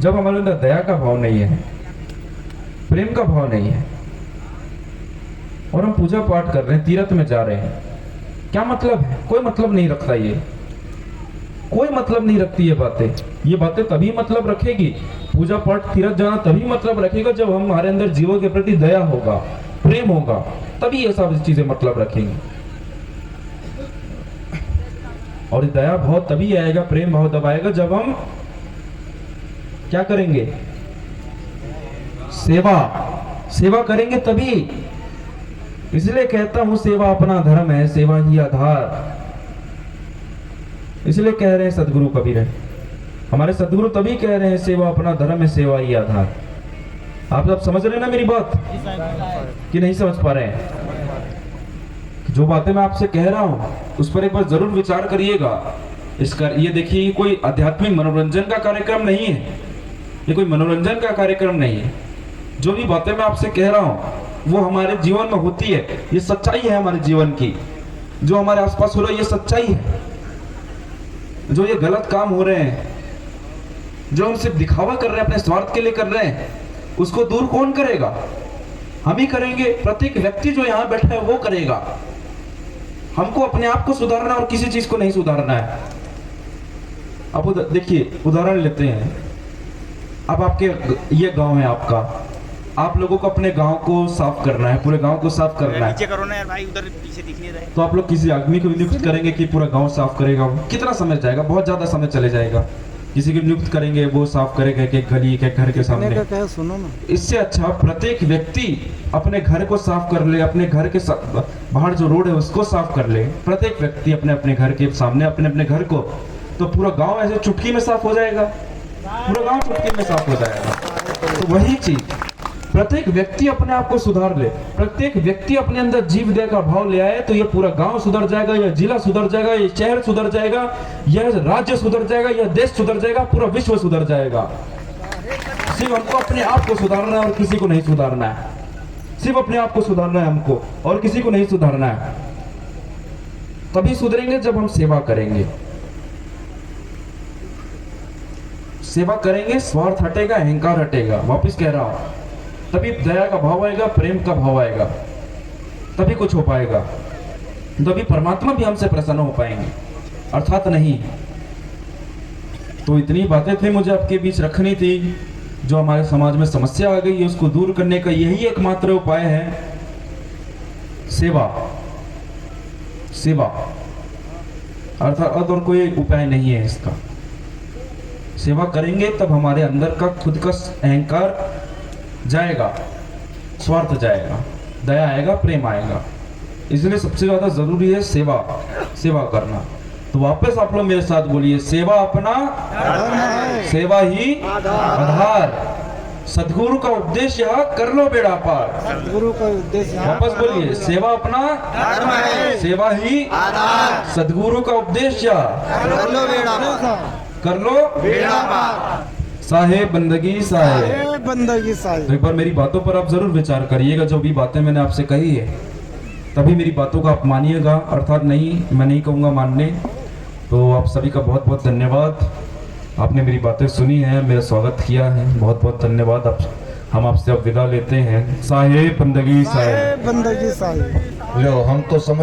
जब हमारे अंदर दया का भाव नहीं है, प्रेम का भाव नहीं है, और हम पूजा पाठ कर रहे हैं, तीर्थ में जा रहे हैं, क्या मतलब है? कोई मतलब नहीं रखता, ये कोई मतलब नहीं रखती ये बातें तभी मतलब रखेगी, पूजा पाठ तीर्थ जाना तभी मतलब रखेगा जब हमारे अंदर जीवों के प्रति दया होगा, प्रेम होगा, तभी ये सब चीजें मतलब रखेंगी। और दया भाव तभी आएगा, प्रेम भाव तब आएगा जब हम क्या करेंगे? सेवा करेंगे तभी। इसलिए कहता हूं सेवा अपना धर्म है, सेवा ही आधार। इसलिए कह रहे हैं सदगुरु कबीर है, हमारे सदगुरु तभी कह रहे हैं सेवा अपना धर्म है, सेवा ही आधार। आप सब समझ रहे हैं ना मेरी बात कि नहीं समझ पा रहे हैं? जो बातें मैं आपसे कह रहा हूं उस पर एक बार जरूर विचार करिएगा। ये देखिए, कोई आध्यात्मिक मनोरंजन का कार्यक्रम नहीं है, ये कोई मनोरंजन का कार्यक्रम नहीं है। जो भी बातें मैं आपसे कह रहा हूं वो हमारे जीवन में होती है, ये सच्चाई है हमारे जीवन की। जो हमारे आसपास हो रहा है ये सच्चाई है। जो ये गलत काम हो रहे हैं, जो हम सिर्फ दिखावा कर रहे हैं, अपने स्वार्थ के लिए कर रहे हैं, उसको दूर कौन करेगा? हम ही करेंगे। प्रत्येक व्यक्ति जो यहाँ बैठा है वो करेगा। हमको अपने आप को सुधारना और किसी चीज को नहीं सुधारना है। अब देखिए, उदाहरण लेते हैं। अब आपके ये गांव है आपका, आप लोगों को अपने गांव को साफ करना है, पूरे गांव को साफ करना है। नीचे करो ना यार भाई, उधर पीछे दिख नहीं रहा है। तो आप लोग किसी आदमी को नियुक्त करेंगे कि पूरा गांव साफ करेगा, कितना समय जाएगा? बहुत ज्यादा समय चले जाएगा। किसी को नियुक्त करेंगे वो साफ करेगा एक गली के घर के सामने। सुनो ना, इससे अच्छा प्रत्येक व्यक्ति अपने घर को साफ कर ले, अपने घर के बाहर जो रोड है उसको साफ कर ले। प्रत्येक व्यक्ति अपने अपने घर के सामने अपने अपने घर को, तो पूरा गांव ऐसे चुटकी में साफ हो जाएगा, पूरा गांव चुटकी में साफ हो जाएगा। तो वही चीज, प्रत्येक व्यक्ति अपने आप को सुधार ले, प्रत्येक व्यक्ति अपने अंदर जीव दया का भाव ले आए, तो ये पूरा गांव सुधर जाएगा, यह जिला सुधर जाएगा, ये शहर सुधर जाएगा, यह राज्य सुधर जाएगा, यह देश सुधर जाएगा, पूरा विश्व सुधर जाएगा। सिर्फ हमको अपने आप को सुधारना है और किसी को नहीं सुधारना है। सिर्फ अपने आप को सुधारना है हमको, और किसी को नहीं सुधारना है। तभी सुधरेंगे जब हम सेवा करेंगे। सेवा करेंगे, स्वार्थ हटेगा, अहंकार हटेगा। वापिस कह रहा हूं, तभी दया का भाव आएगा, प्रेम का भाव आएगा, तभी कुछ हो पाएगा, तभी परमात्मा भी हमसे प्रसन्न हो पाएंगे, अर्थात नहीं। तो इतनी बातें थी मुझे आपके बीच रखनी थी। जो हमारे समाज में समस्या आ गई है उसको दूर करने का यही एकमात्र उपाय है, सेवा। सेवा अर्थात और कोई उपाय नहीं है इसका। सेवा करेंगे तब हमारे अंदर का खुद का अहंकार जाएगा, स्वार्थ जाएगा, दया आएगा, प्रेम आएगा। इसलिए सबसे ज्यादा जरूरी है सेवा, सेवा करना। तो वापस आप लोग मेरे साथ बोलिए, सेवा अपना सेवा ही आधार। सदगुरु का उपदेश यह कर लो बेड़ा पार। सदगुरु का उद्देश्य, वापस बोलिए, सेवा अपना सेवा ही आधार। सदगुरु का उपदेश कर लो बेड़ा पार। साहेब बंदगी साहेब बंदगी साहेब। तो एक बार मेरी बातों पर आप जरूर विचार करिएगा। जो भी बातें मैंने आपसे कही है तभी मेरी बातों को आप मानिएगा, अर्थात नहीं, मैं नहीं कहूँगा मानने। तो आप सभी का बहुत बहुत धन्यवाद। आपने मेरी बातें सुनी हैं, मेरा स्वागत किया है, बहुत बहुत धन्यवाद। आप हम आपसे अब विदा लेते हैं। साहेब बंदगी साहेब। बंदगी साहेब। लो, हम तो समझ